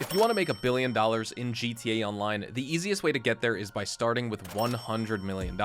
If you want to make $1 billion in GTA Online, the easiest way to get there is by starting with $100 million.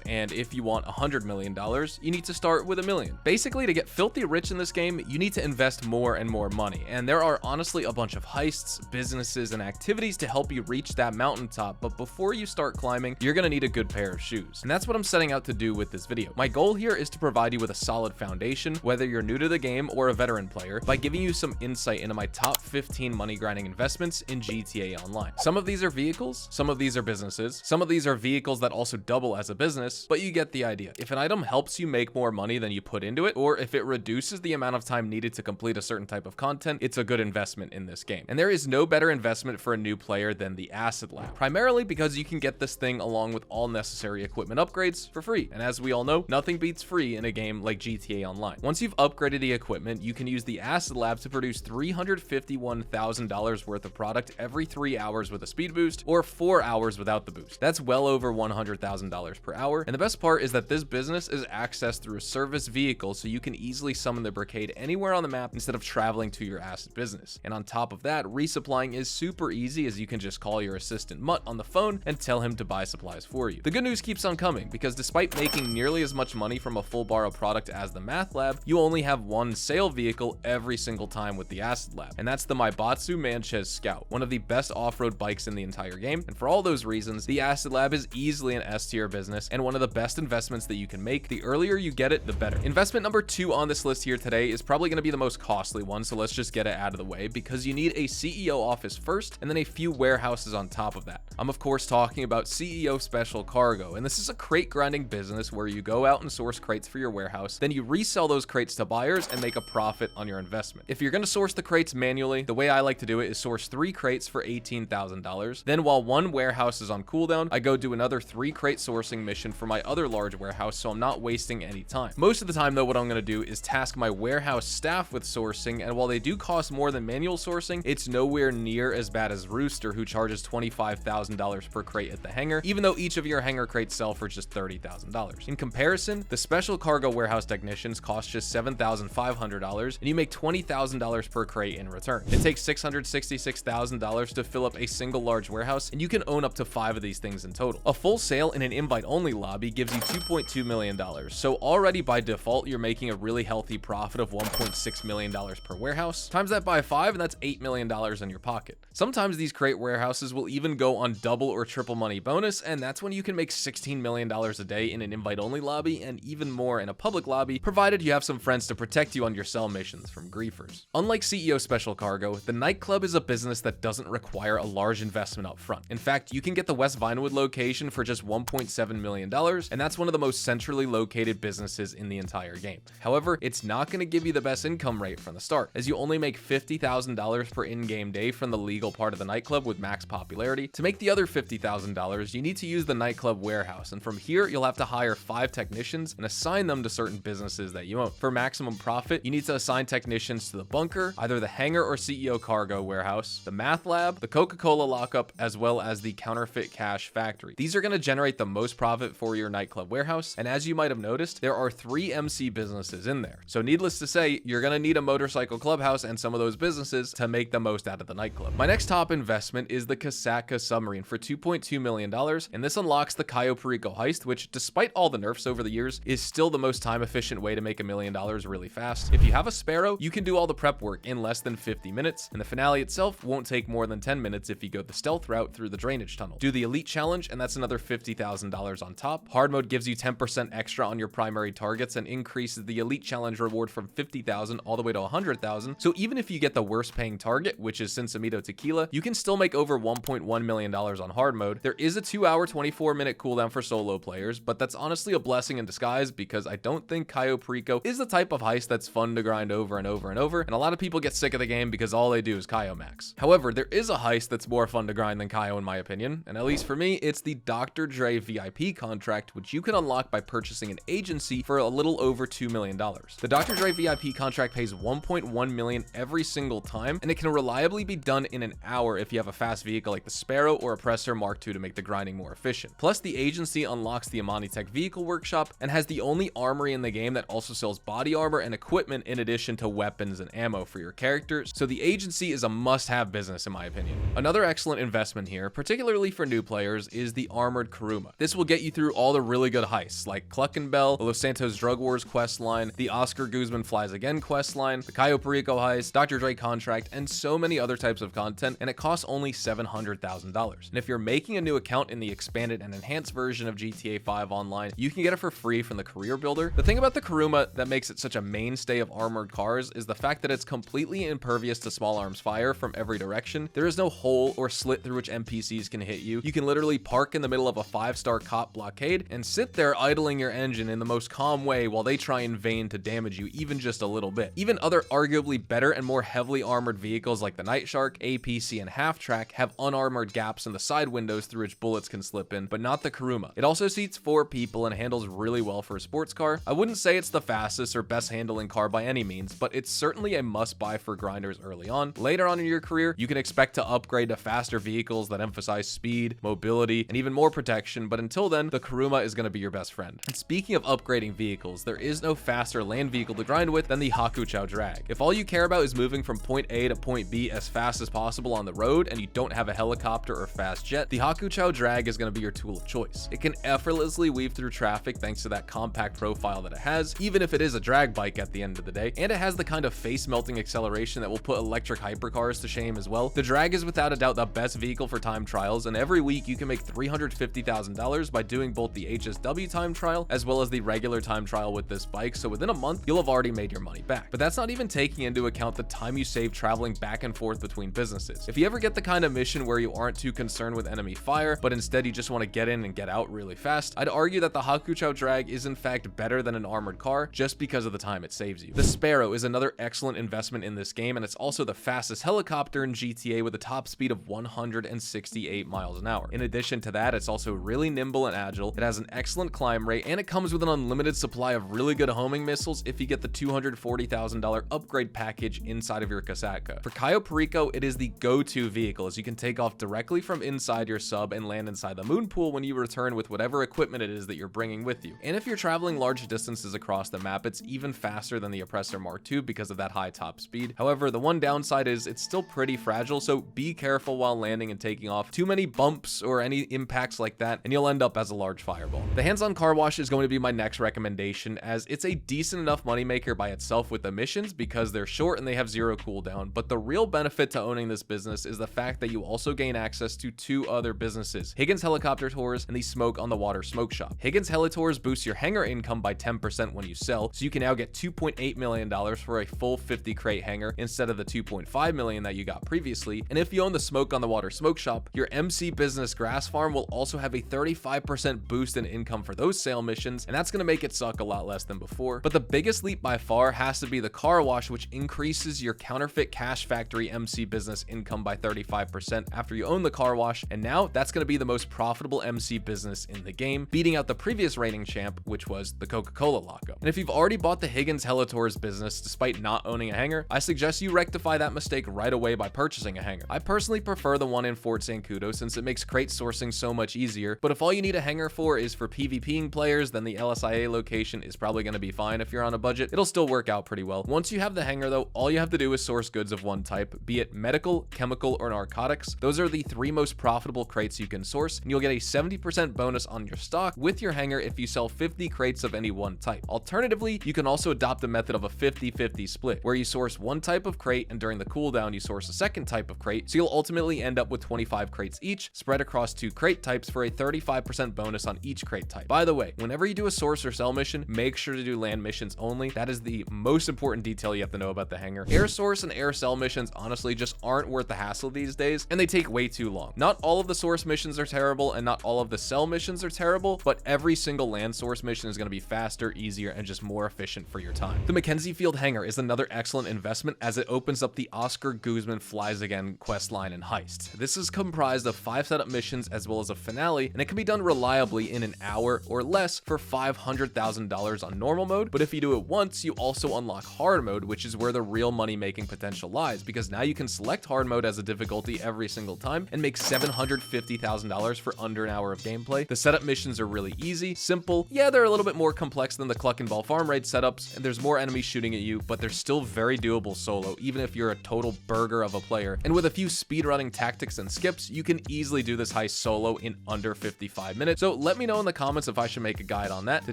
And if you want $100 million, you need to start with $1 million. Basically, to get filthy rich in this game, you need to invest more and more money. And there are honestly a bunch of heists, businesses, and activities to help you reach that mountaintop. But before you start climbing, you're going to need a good pair of shoes. And that's what I'm setting out to do with this video. My goal here is to provide you with a solid foundation, whether you're new to the game or a veteran player, by giving you some insight into my top 15 money grinding investments in GTA Online. Some of these are vehicles, some of these are businesses, some of these are vehicles that also double as a business, but you get the idea. If an item helps you make more money than you put into it, or if it reduces the amount of time needed to complete a certain type of content, it's a good investment in this game. And there is no better investment for a new player than the Acid Lab, primarily because you can get this thing along with all necessary equipment upgrades for free. And as we all know, nothing beats free in a game like GTA Online. Once you've upgraded the equipment, you can use the Acid Lab to produce $351,000 worth of product every 3 hours with a speed boost, or 4 hours without the boost. That's well over $100,000 per hour. And the best part is that this business is accessed through a service vehicle, so you can easily summon the Brigade anywhere on the map instead of traveling to your acid business. And on top of that, resupplying is super easy, as you can just call your assistant Mutt on the phone and tell him to buy supplies for you. The good news keeps on coming, because despite making nearly as much money from a full bar of product as the Math Lab, you only have one sale vehicle every single time with the Acid Lab, and that's the Maibatsu Manchez Scout, one of the best off-road bikes in the entire game. And for all those reasons, the Acid Lab is easily an S-tier business and one of the best investments that you can make. The earlier you get it, the better. Investment number 2 on this list here today is probably going to be the most costly one, so let's just get it out of the way, because you need a CEO office first and then a few warehouses on top of that. I'm of course talking about CEO Special Cargo, and this is a crate grinding business where you go out and source crates for your warehouse, then you resell those crates to buyers and make a profit on your investment. If you're going to source the crates manually, the way I like to do it is source 3 crates for $18,000. Then while one warehouse is on cooldown, I go do another 3 crate sourcing mission for my other large warehouse, so I'm not wasting any time. Most of the time though, what I'm going to do is task my warehouse staff with sourcing, and while they do cost more than manual sourcing, it's nowhere near as bad as Rooster, who charges $25,000 per crate at the hangar, even though each of your hangar crates sell for just $30,000. In comparison, the Special Cargo warehouse technicians cost just $7,500, and you make $20,000 per crate in return. It takes $666,000 to fill up a single large warehouse, and you can own up to 5 of these things in total. A full sale in an invite-only lobby gives you $2.2 million, so already by default, you're making a really healthy profit of $1.6 million per warehouse. Times that by 5, and that's $8 million in your pocket. Sometimes these crate warehouses will even go on double or triple money bonus, and that's when you can make $16 million a day in an invite-only lobby, and even more in a public lobby, provided you have some friends to protect you on your cell missions from griefers. Unlike CEO Special Cargo, the Nightclub is a business that doesn't require a large investment up front. In fact, you can get the West Vinewood location for just $1.7 million, and that's one of the most centrally located businesses in the entire game. However, it's not going to give you the best income rate from the start, as you only make $50,000 per in-game day from the legal part of the Nightclub with max popularity. To make the other $50,000, you need to use the Nightclub warehouse, and from here, you'll have to hire 5 technicians and assign them to certain businesses that you own. For maximum profit, you need to assign technicians to the bunker, either the hangar or CEO Cargo warehouse, the Math Lab, the Coca-Cola lockup, as well as the counterfeit cash factory. These are going to generate the most profit for your Nightclub warehouse, and as you might have noticed, there are 3 MC businesses in there. So needless to say, you're going to need a motorcycle clubhouse and some of those businesses to make the most out of the Nightclub. My next top investment is the Kasaka submarine for $2.2 million, and this unlocks the Cayo Perico heist, which despite all the nerfs over the years, is still the most time efficient way to make $1 million really fast. If you have a Sparrow, you can do all the prep work in less than 50 minutes, and the finale itself won't take more than 10 minutes if you go the stealth route through the drainage tunnel. Do the elite challenge, and that's another $50,000 on top. Hard mode gives you 10% extra on your primary targets and increases the elite challenge reward from $50,000 all the way to $100,000. So even if you get the worst paying target, which is Sinsamito Tequila, you can still make over $1.1 million on hard mode. There is a 2-hour 24-minute cooldown for solo players, but that's honestly a blessing in disguise, because I don't think Cayo Perico is the type of heist that's fun to grind over and over and over, and a lot of people get sick of the game because all they do is Cayo max. However, there is a heist that's more fun to grind than Cayo in my opinion, and at least for me, it's the Dr. Dre VIP contract, which you can unlock by purchasing an agency for a little over $2 million. The Dr. Dre VIP contract pays $1.1 million every single time, and it can reliably be done in an hour if you have a fast vehicle like the Sparrow or Oppressor Mark II to make the grinding more efficient. Plus, the agency unlocks the Amani Tech vehicle workshop and has the only armory in the game that also sells body armor and equipment in addition to weapons and ammo for your characters, so the agency is a must must-have business in my opinion. Another excellent investment here, particularly for new players, is the armored Karuma. This will get you through all the really good heists like Cluckenbell, the Los Santos Drug Wars questline, the Oscar Guzman Flies Again questline, the Cayo Perico heist, Dr. Dre contract, and so many other types of content, and it costs only $700,000. And if you're making a new account in the expanded and enhanced version of GTA 5 Online, you can get it for free from the career builder. The thing about the Karuma that makes it such a mainstay of armored cars is the fact that it's completely impervious to small arms fire from every direction. There is no hole or slit through which NPCs can hit you. You can literally park in the middle of a 5-star cop blockade and sit there idling your engine in the most calm way while they try in vain to damage you even just a little bit. Even other arguably better and more heavily armored vehicles like the Night Shark, APC, and Half Track have unarmored gaps in the side windows through which bullets can slip in, but not the Karuma. It also seats 4 people and handles really well for a sports car. I wouldn't say it's the fastest or best handling car by any means, but it's certainly a must-buy for grinders early on. Later on in your career, you can expect to upgrade to faster vehicles that emphasize speed, mobility, and even more protection, but until then, the Karuma is going to be your best friend. And speaking of upgrading vehicles, there is no faster land vehicle to grind with than the Hakuchou Drag. If all you care about is moving from point A to point B as fast as possible on the road and you don't have a helicopter or fast jet, the Hakuchou Drag is going to be your tool of choice. It can effortlessly weave through traffic thanks to that compact profile that it has, even if it is a drag bike at the end of the day, and it has the kind of face-melting acceleration that will put electric hypercars to shame as well. The Drag is without a doubt the best vehicle for time trials, and every week you can make $350,000 by doing both the HSW time trial as well as the regular time trial with this bike, so within a month you'll have already made your money back. But that's not even taking into account the time you save traveling back and forth between businesses. If you ever get the kind of mission where you aren't too concerned with enemy fire, but instead you just want to get in and get out really fast, I'd argue that the Hakuchou Drag is in fact better than an armored car just because of the time it saves you. The Sparrow is another excellent investment in this game, and it's also the fastest helicopter in GTA with a top speed of 168 miles an hour. In addition to that, it's also really nimble and agile, it has an excellent climb rate, and it comes with an unlimited supply of really good homing missiles if you get the $240,000 upgrade package inside of your Casaca. For Cayo Perico, it is the go-to vehicle, as you can take off directly from inside your sub and land inside the moon pool when you return with whatever equipment it is that you're bringing with you. And if you're traveling large distances across the map, it's even faster than the Oppressor Mark II because of that high top speed. However, the one downside is it's still pretty fragile, so be careful while landing and taking off. Too many bumps or any impacts like that, and you'll end up as a large fireball. The hands-on car wash is going to be my next recommendation, as it's a decent enough moneymaker by itself with the missions because they're short and they have 0 cooldown, but the real benefit to owning this business is the fact that you also gain access to 2 other businesses, Higgins Helicopter Tours and the Smoke on the Water Smoke Shop. Higgins Heli Tours boosts your hangar income by 10% when you sell, so you can now get $2.8 million for a full 50 crate hangar instead of the $2.5 million that you got previously. And if you own the Smoke on the Water Smoke Shop, your MC Business Grass Farm will also have a 35% boost in income for those sale missions, and that's going to make it suck a lot less than before. But the biggest leap by far has to be the car wash, which increases your counterfeit cash factory MC business income by 35% after you own the car wash, and now that's going to be the most profitable MC business in the game, beating out the previous reigning champ, which was the Coca-Cola lockup. And if you've already bought the Higgins Helitours business despite not owning a hangar, I suggest you rectify that mistake right away by purchasing a hangar. I personally prefer the one in Fort Zancudo since it makes crate sourcing so much easier, but if all you need a hangar for is for PvPing players, then the LSIA location is probably going to be fine. If you're on a budget, it'll still work out pretty well. Once you have the hangar though, all you have to do is source goods of one type, be it medical, chemical, or narcotics. Those are the 3 most profitable crates you can source, and you'll get a 70% bonus on your stock with your hangar if you sell 50 crates of any one type. Alternatively, you can also adopt the method of a 50-50 split, where you source one type of crate and during the cooldown you source a second type of crate, so you'll ultimately end up with 25 crates each, spread across 2 crate types for a 35% bonus on each crate type. By the way, whenever you do a source or sell mission, make sure to do land missions only. That is the most important detail you have to know about the hangar. Air source and air sell missions honestly just aren't worth the hassle these days, and they take way too long. Not all of the source missions are terrible, and not all of the sell missions are terrible, but every single land source mission is going to be faster, easier, and just more efficient for your time. The Mackenzie Field hangar is another excellent investment as it opens up the Oscar Guzman Flies Again questline and heist. This is comprised of 5 setup missions as well as a finale, and it can be done reliably in an hour or less for $500,000 on normal mode, but if you do it once, you also unlock hard mode, which is where the real money-making potential lies, because now you can select hard mode as a difficulty every single time and make $750,000 for under an hour of gameplay. The setup missions are really easy, simple. Yeah, they're a little bit more complex than the Cluck and Ball farm raid setups, and there's more enemies shooting at you, but they're still very doable solo, even if you're a total burg burger of a player, and with a few speedrunning tactics and skips, you can easily do this heist solo in under 55 minutes. So let me know in the comments if I should make a guide on that to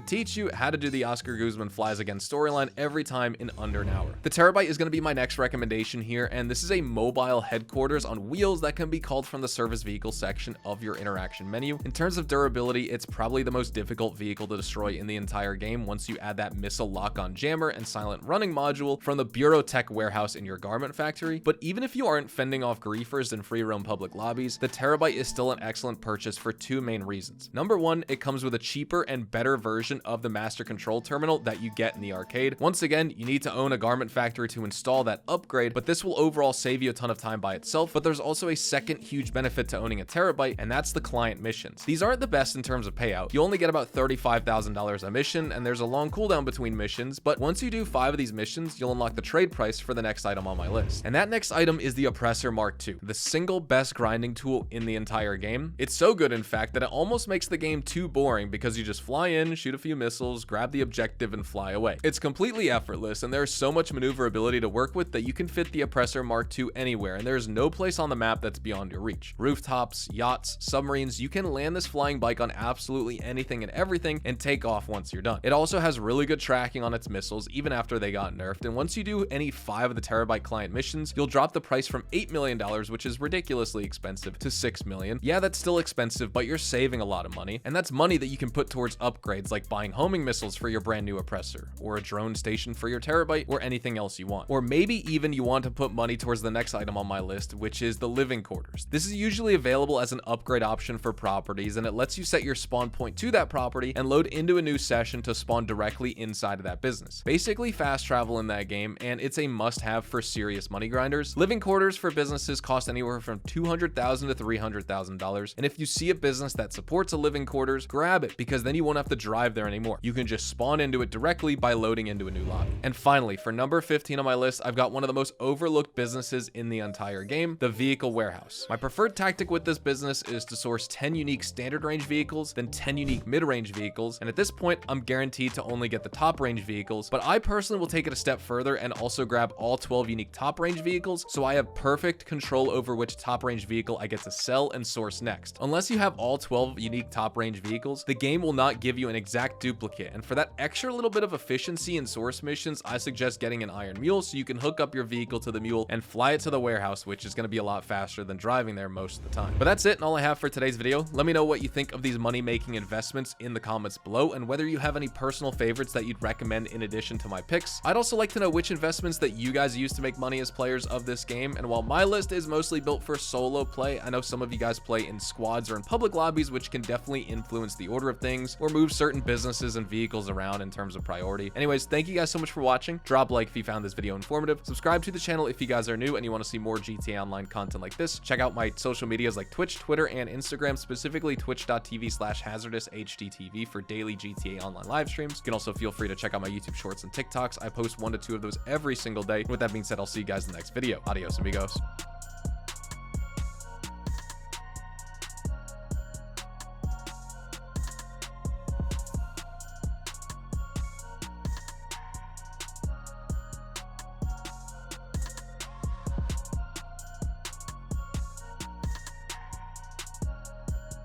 teach you how to do the Oscar Guzman flies again storyline every time in under an hour. The Terabyte is going to be my next recommendation here, and this is a mobile headquarters on wheels that can be called from the service vehicle section of your interaction menu. In terms of durability, it's probably the most difficult vehicle to destroy in the entire game once you add that missile lock-on jammer and silent running module from the Bureau Tech warehouse in your garment factory. But even if you aren't fending off griefers in free roam public lobbies, the Terabyte is still an excellent purchase for two main reasons. Number one, it comes with a cheaper and better version of the master control terminal that you get in the arcade. Once again, you need to own a garment factory to install that upgrade, but this will overall save you a ton of time by itself. But there's also a second huge benefit to owning a Terabyte, and that's the client missions. These aren't the best in terms of payout. You only get about $35,000 a mission, and there's a long cooldown between missions, but once you do 5 of these missions, you'll unlock the trade price for the next item on my list. And that next item is the Oppressor Mark II, the single best grinding tool in the entire game. It's so good, in fact, that it almost makes the game too boring because you just fly in, shoot a few missiles, grab the objective, and fly away. It's completely effortless, and there's so much maneuverability to work with that you can fit the Oppressor Mark II anywhere, and there's no place on the map that's beyond your reach. Rooftops, yachts, submarines, you can land this flying bike on absolutely anything and everything and take off once you're done. It also has really good tracking on its missiles even after they got nerfed, and once you do any 5 of the Terabyte client missions, you'll drop the price from $8 million, which is ridiculously expensive, to $6 million. Yeah, that's still expensive, but you're saving a lot of money, and that's money that you can put towards upgrades like buying homing missiles for your brand new Oppressor, or a drone station for your Terabyte, or anything else you want. Or maybe even you want to put money towards the next item on my list, which is the living quarters. This is usually available as an upgrade option for properties, and it lets you set your spawn point to that property and load into a new session to spawn directly inside of that business. Basically fast travel in that game, and it's a must-have for serious money grinders. Living quarters for businesses cost anywhere from $200,000 to $300,000, and if you see a business that supports a living quarters, grab it, because then you won't have to drive there anymore. You can just spawn into it directly by loading into a new lobby. And finally, for number 15 on my list, I've got one of the most overlooked businesses in the entire game, the vehicle warehouse. My preferred tactic with this business is to source 10 unique standard range vehicles, then 10 unique mid-range vehicles, and at this point, I'm guaranteed to only get the top range vehicles, but I personally will take it a step further and also grab all 12 unique top range vehicles, so I have perfect control over which top range vehicle I get to sell and source next. Unless you have all 12 unique top range vehicles, the game will not give you an exact duplicate, and for that extra little bit of efficiency in source missions, I suggest getting an iron mule so you can hook up your vehicle to the mule and fly it to the warehouse, which is going to be a lot faster than driving there most of the time. But that's it and all I have for today's video. Let me know what you think of these money-making investments in the comments below, and whether you have any personal favorites that you'd recommend in addition to my picks. I'd also like to know which investments that you guys use to make money as players of this game, and while my list is mostly built for solo play, I know some of you guys play in squads or in public lobbies, which can definitely influence the order of things or move certain businesses and vehicles around in terms of priority. Anyways, thank you guys so much for watching. Drop a like if you found this video informative. Subscribe to the channel if you guys are new and you want to see more GTA Online content like this. Check out my social medias like Twitch, Twitter, and Instagram, specifically twitch.tv/hazardoushdtv for daily GTA Online live streams. You can also feel free to check out my YouTube shorts and TikToks. I post 1 to 2 of those every single day. With that being said, I'll see you guys in the next video. Adios, amigos.